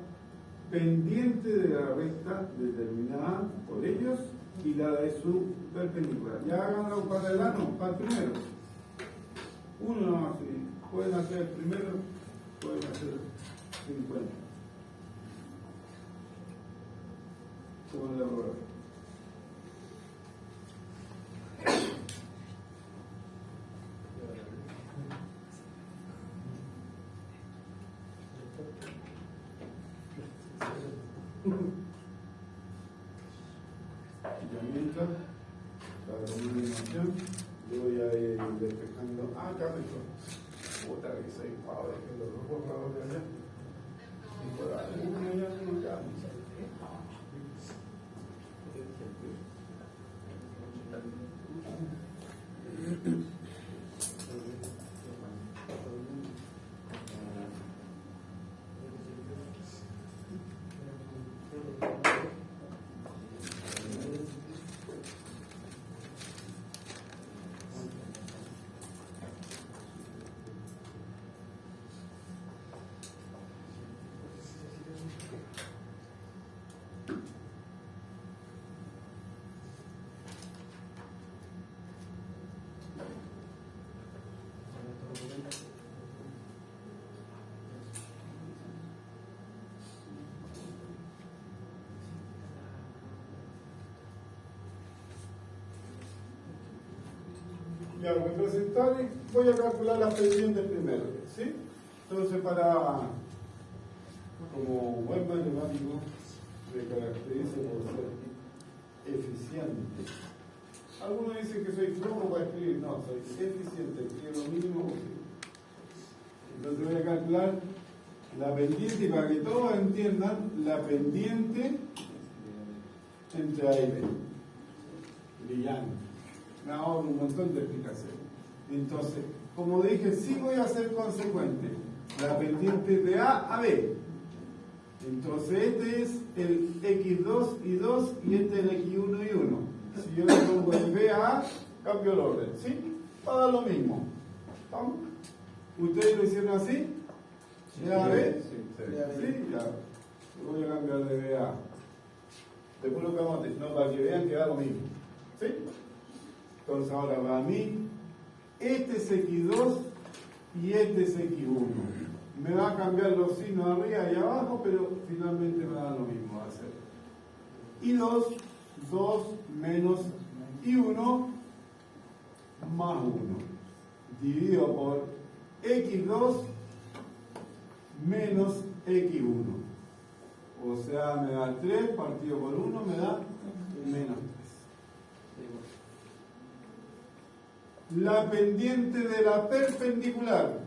[SPEAKER 1] pendiente de la recta determinada por ellos y la de su perpendicular. Ya háganlo para el ano, para el primero. Uno no hace, pueden hacer el primero, pueden hacer 50. Como en la prueba. Ya mientras, para tomar una emoción, yo voy a ir despejando. Ah, acá me estoy. Puta que soy padre, que los dos borrados de allá. Y por ahí, uno ya no ya. Ya, representar, voy a calcular las pendientes primero, ¿sí? Entonces, como buen matemático, me caracteriza por ser eficiente. Algunos dicen que soy flojo para escribir, no, soy eficiente, escribo lo mínimo posible. Entonces voy a calcular la pendiente y para que todos entiendan, la pendiente entre A y B. Brillante. Me ahorro un montón de explicaciones. Entonces, como dije, sí voy a ser consecuente. La pendiente de A a B. Entonces, este es el X2 y 2 y este es el X1 y 1. Si yo le pongo el B a A, cambio el orden. ¿Sí? Va a dar lo mismo. ¿Vamos? ¿Ustedes lo hicieron así? ¿De A a B? Sí, ya. Voy a cambiar de B a A. Después lo cambiamos, no, para que vean que da lo mismo. ¿Sí? Entonces ahora para mí, este es X2 y este es X1. Me va a cambiar los signos arriba y abajo, pero finalmente me da lo mismo. Va a ser I2, 2 menos I1 más 1. Dividido por X2 menos X1. O sea, me da 3 partido por 1, me da menos 3. La pendiente de la perpendicular,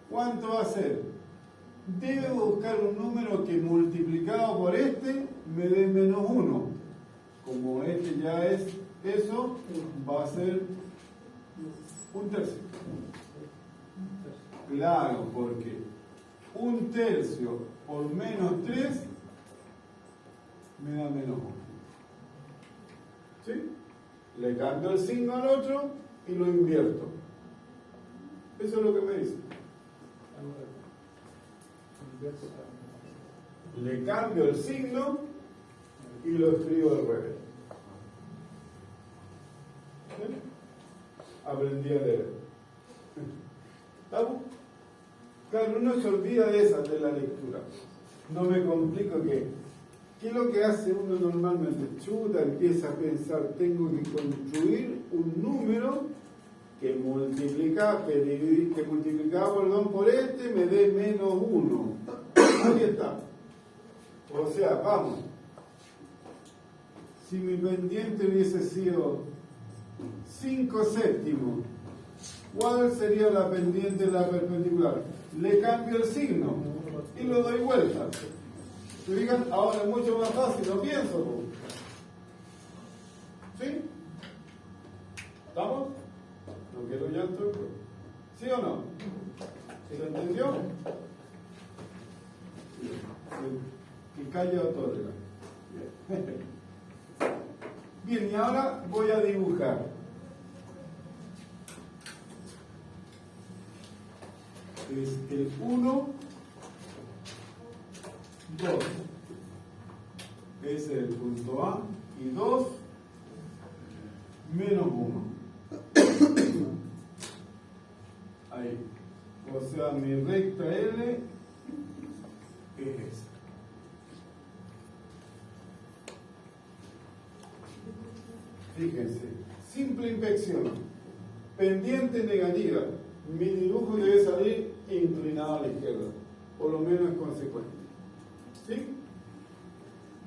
[SPEAKER 1] ¿cuánto va a ser? Debo buscar un número que multiplicado por este me dé menos 1. Como este ya es eso, va a ser un tercio. Claro, porque un tercio por menos 3 me da menos 1. ¿Sí? Le cambio el signo al otro y lo invierto. Eso es lo que me dice. Le cambio el signo y lo escribo al revés. ¿Sí? Aprendí a leer. ¿Estamos? Claro, uno se olvida de esa, de la lectura. No me complico ¿qué es lo que hace uno normalmente? Chuta, empieza a pensar, tengo que construir un número que multiplicado por este me dé menos 1. Ahí está. O sea, vamos. Si mi pendiente hubiese sido 5 séptimos, ¿cuál sería la pendiente de la perpendicular? Le cambio el signo y lo doy vuelta. ¿Se fijan? Ahora es mucho más fácil, no pienso. ¿Sí? ¿Estamos? No quiero llanto. ¿Sí o no? ¿Se entendió? Que calla o tolera. Bien, y ahora voy a dibujar. Es el 1, 2. Ese es el punto A. Y 2, menos 1. Ahí. O sea, mi recta L es esa. Fíjense, simple inspección, pendiente negativa, mi dibujo debe salir inclinado a la izquierda, por lo menos es consecuente. ¿Sí?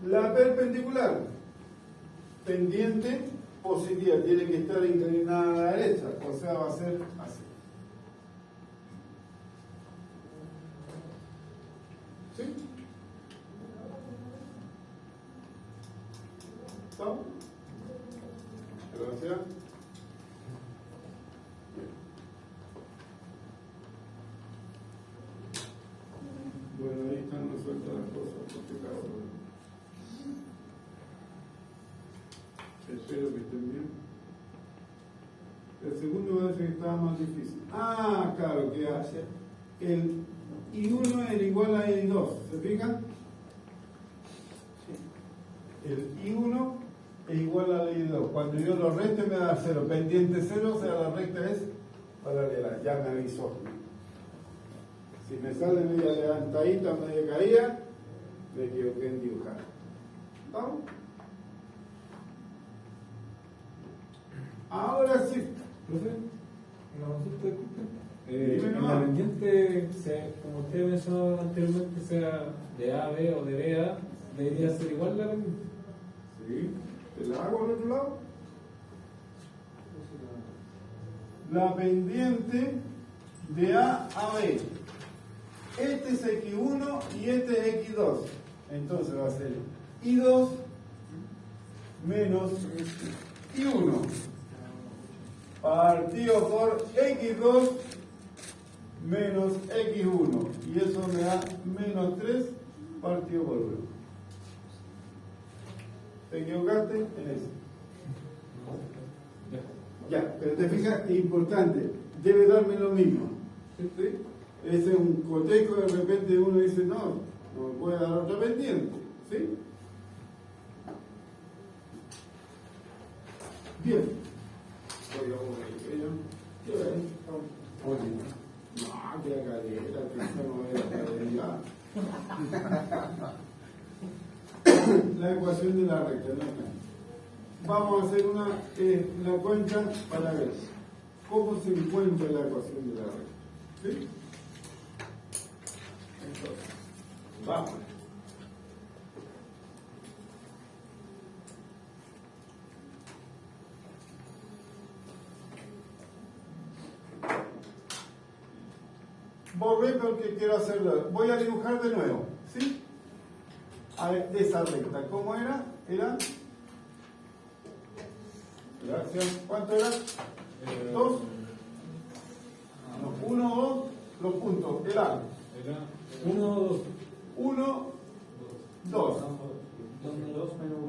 [SPEAKER 1] La perpendicular, pendiente positiva, tiene que estar inclinada a la derecha, o sea, va a ser así. ¿Sí? ¿Estamos? Gracias. Bueno, ahí están resueltas las cosas por este caso. Espero que estén bien. El segundo parece que estaba más difícil. Ah, claro, que hace el I1 es igual a I2. ¿Se fijan? El I1 es igual a la I2. Cuando yo lo reste me da 0. Pendiente 0, o sea, la recta es paralela. Ya me avisó. Si me sale media levantadita, media caída, me equivoqué en dibujar. ¿Vamos? Ahora sí.
[SPEAKER 5] Profe, una consulta, disculpe.
[SPEAKER 1] Dime
[SPEAKER 5] En
[SPEAKER 1] nomás.
[SPEAKER 5] la pendiente, como usted mencionó anteriormente, sea de A a B o de B a A, debería ser igual la pendiente.
[SPEAKER 1] Sí. ¿Te la hago al otro lado? La pendiente de A a B. Este es X1 y este es X2. Entonces va a ser I2 menos I1 partido por X2 menos X1. Y eso me da menos 3 partido por 1. ¿Te equivocaste en eso? Ya, pero te fijas, es importante, debe darme lo mismo. ¿Sí? Ese es un cotejo, de repente uno dice, no me puede dar otra pendiente. ¿Sí? Bien. Voy a borrar. ¿Qué ves? No, que la cadera, que no ve la cadera. La ecuación de la recta, ¿no? Vamos a hacer la cuenta para ver cómo se encuentra la ecuación de la recta. ¿Sí? Entonces, vamos. Borré porque quiero hacerlo. Voy a dibujar de nuevo. ¿Sí? A ver, esa recta, ¿cómo era? Era. Gracias. ¿Cuánto era? 2. 1, 2, los puntos. Era
[SPEAKER 5] 1 o 2.
[SPEAKER 1] 1, 2.
[SPEAKER 4] 2 menos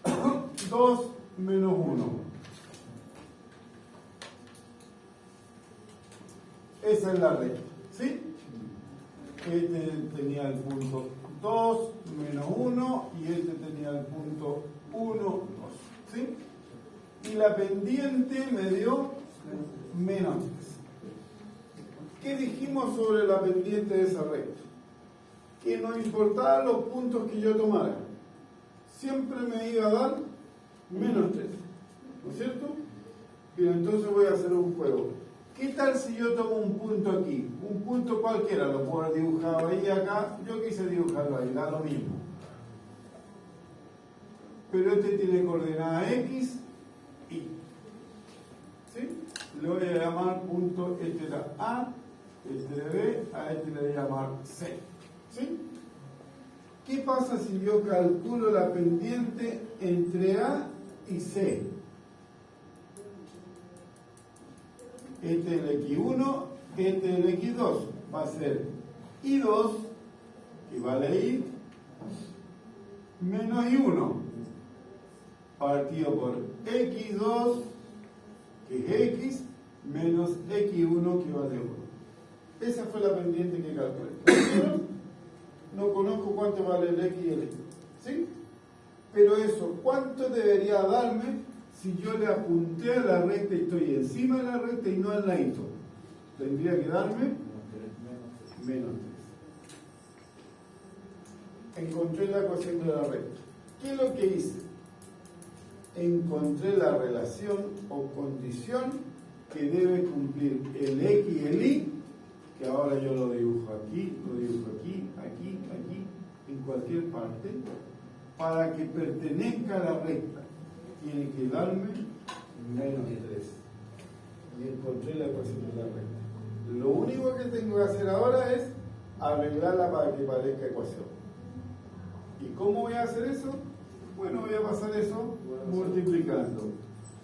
[SPEAKER 4] 1.
[SPEAKER 1] 2 menos 1. esa es la recta, ¿sí? Este tenía el punto 2, menos 1, y este tenía el punto 1, 2, ¿sí? Y la pendiente me dio menos 3. ¿Qué dijimos sobre la pendiente de esa recta? Que no importaba los puntos que yo tomara, siempre me iba a dar menos 3, ¿no es cierto? Bien, entonces voy a hacer un juego. ¿Qué tal si yo tomo un punto aquí? Un punto cualquiera, lo puedo haber dibujado ahí, acá. Yo quise dibujarlo ahí, da lo mismo. Pero este tiene coordenada X, Y. ¿Sí? Le voy a llamar punto, este era A, este era B, a este le voy a llamar C. ¿Sí? ¿Qué pasa si yo calculo la pendiente entre A y C? Este es el X1, este es el X2. Va a ser I2, que vale a I, menos I1, partido por X2, que es X, menos X1, que vale 1. Esa fue la pendiente que calculé. No conozco cuánto vale el X y el Y, ¿sí? Pero eso, ¿cuánto debería darme si yo le apunté a la recta y estoy encima de la recta y no al ladito? Tendría que darme menos 3. Encontré la ecuación de la recta. ¿Qué es lo que hice? Encontré la relación o condición que debe cumplir el X y el Y, que ahora yo lo dibujo aquí, aquí, en cualquier parte, para que pertenezca a la recta. Tiene que darme menos 3. Y encontré la ecuación de la recta. Lo único que tengo que hacer ahora es arreglarla para que parezca ecuación. ¿Y cómo voy a hacer eso? Bueno, voy a pasar eso multiplicando.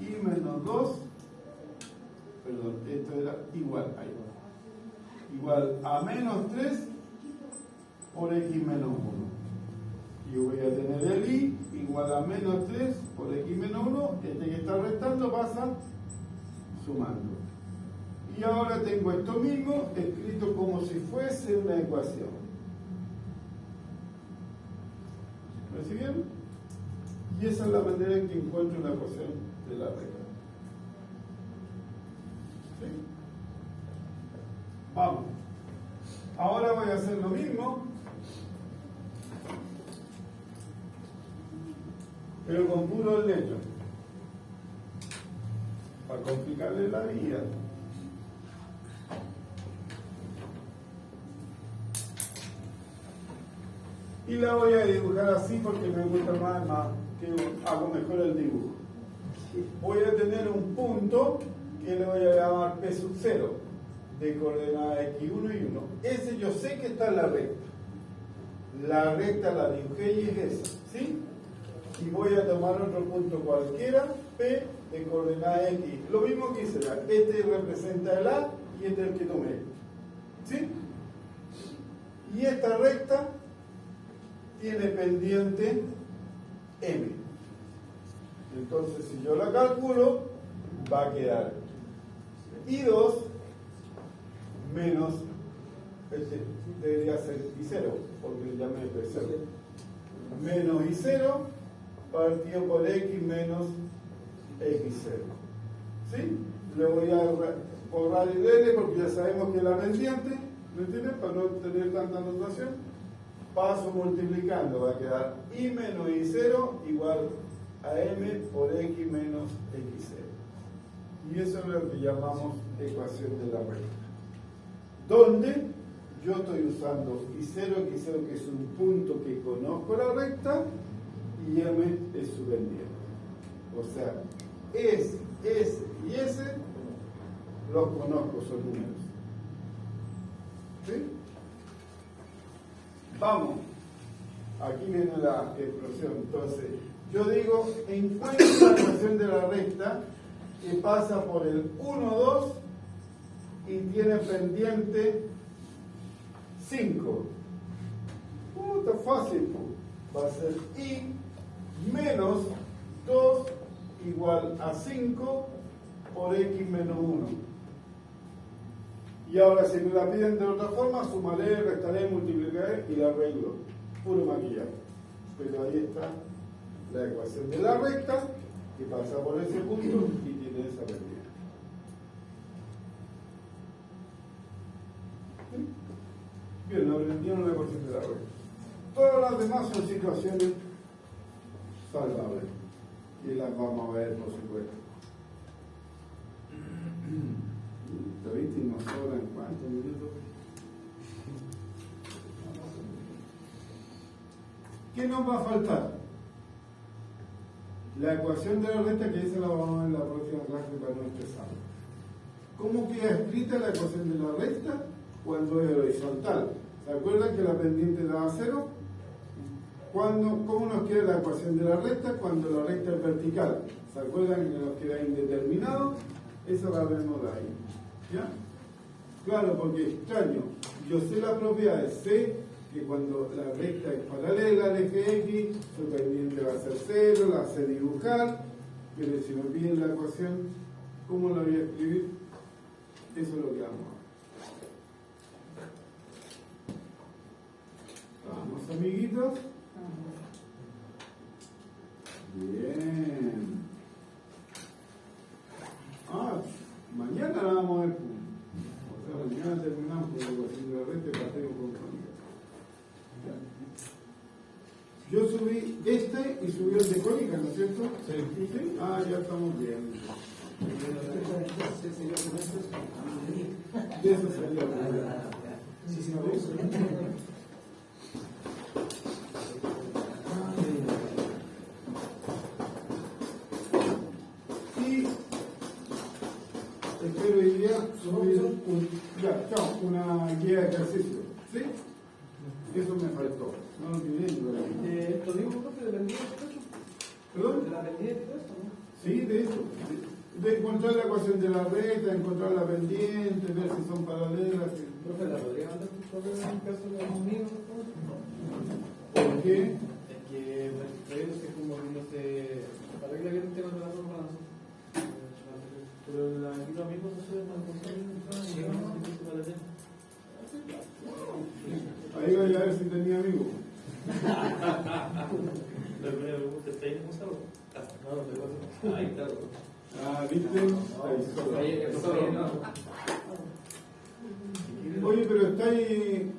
[SPEAKER 1] Y menos 2, perdón, esto era igual, ahí. Igual a menos 3 por X menos 1. Yo voy a tener el I igual a menos 3 por X menos 1. Este que está restando pasa sumando. Y ahora tengo esto mismo escrito como si fuese una ecuación. ¿Me siguen? Y esa es la manera en que encuentro una ecuación de la recta. ¿Sí? Vamos. Ahora voy a hacer lo mismo, pero con puro letra, para complicarle la vida. Y la voy a dibujar así porque me gusta más que hago mejor el dibujo. Voy a tener un punto que le voy a llamar P sub 0, de coordenada X1 y 1. Ese yo sé que está en la recta. La recta la dibujé y es esa, ¿sí? Y voy a tomar otro punto cualquiera, P de coordenada X. Lo mismo que hice, este representa el A y este es el que tomé, ¿sí? Y esta recta tiene pendiente M. Entonces, si yo la calculo, va a quedar I2 menos, este debería ser I0, porque ya me P0, menos I0 partido por X menos X0. ¿Sí? Le voy a borrar el L porque ya sabemos que es la pendiente, ¿me entienden? Para no tener tanta notación. Paso multiplicando, va a quedar I menos I0 igual a M por X menos X0. Y eso es lo que llamamos ecuación de la recta, donde yo estoy usando I0, X0, que es un punto que conozco la recta, y M es su pendiente. O sea, S y S los conozco, son números. ¿Sí? Vamos, aquí viene la explosión. Entonces, yo digo, encuentro la ecuación de la recta que pasa por el 1, 2 y tiene pendiente 5. Está fácil. Va a ser I menos 2 igual a 5 por X menos 1. Y ahora si me la piden de otra forma, sumaré, restaré, multiplicaré y la arreglo. Puro maquillaje. Pero ahí está la ecuación de la recta que pasa por ese punto y tiene esa pendiente. ¿Sí? Bien, aprendieron la ecuación de la recta. Todas las demás son situaciones salvables. Y las vamos a ver, por supuesto. ¿Viste? Y nos sobran cuántos minutos. ¿Qué nos va a faltar? La ecuación de la recta, que esa la vamos a ver en la próxima clase para nuestro examen. ¿Cómo queda escrita la ecuación de la recta cuando es horizontal? ¿Se acuerdan que la pendiente daba 0? ¿Cómo nos queda la ecuación de la recta cuando la recta es vertical? ¿Se acuerdan que nos queda indeterminado? Esa la vemos de ahí. ¿Ya? Claro, porque extraño. Yo sé la propiedad, sé que cuando la recta es paralela al eje X, su pendiente va a ser 0, la sé dibujar, pero si me piden la ecuación, ¿cómo la voy a escribir? Eso es lo que vamos a ver. Vamos, amiguitos. Bien. Mañana la vamos a ver. O sea, mañana terminamos con la ecuación de la recta y partemos con cónica. Yo subí este y subió el de cónica, ¿no es cierto? Sí. ¿Sí? Ya estamos bien. De eso salió.
[SPEAKER 2] Sí,
[SPEAKER 1] Y espero hoy día subir una guía de ejercicio. ¿Sí? Eso me faltó. No lo olvidé.
[SPEAKER 5] ¿Lo digo porque de pendiente y todo eso?
[SPEAKER 1] ¿Perdón?
[SPEAKER 5] ¿De la pendiente y todo eso?
[SPEAKER 1] Sí, de eso. De encontrar la ecuación de la recta, encontrar la pendiente, ver si son paralelas.
[SPEAKER 5] Profe, ¿la podría mandar por correo en caso de los amigos, por favor?
[SPEAKER 1] ¿Por qué?
[SPEAKER 5] Es que no sé cómo no se arregla bien el tema de la forma. Pero aquí los amigos no se van a conseguir y no es difícil para el tema.
[SPEAKER 1] Ahí voy a ver si tenía amigos.
[SPEAKER 4] La primera pregunta está ahí en usado.
[SPEAKER 5] No, ahí está.
[SPEAKER 1] ¿Viste? Ahí está. Oye, pero está ahí.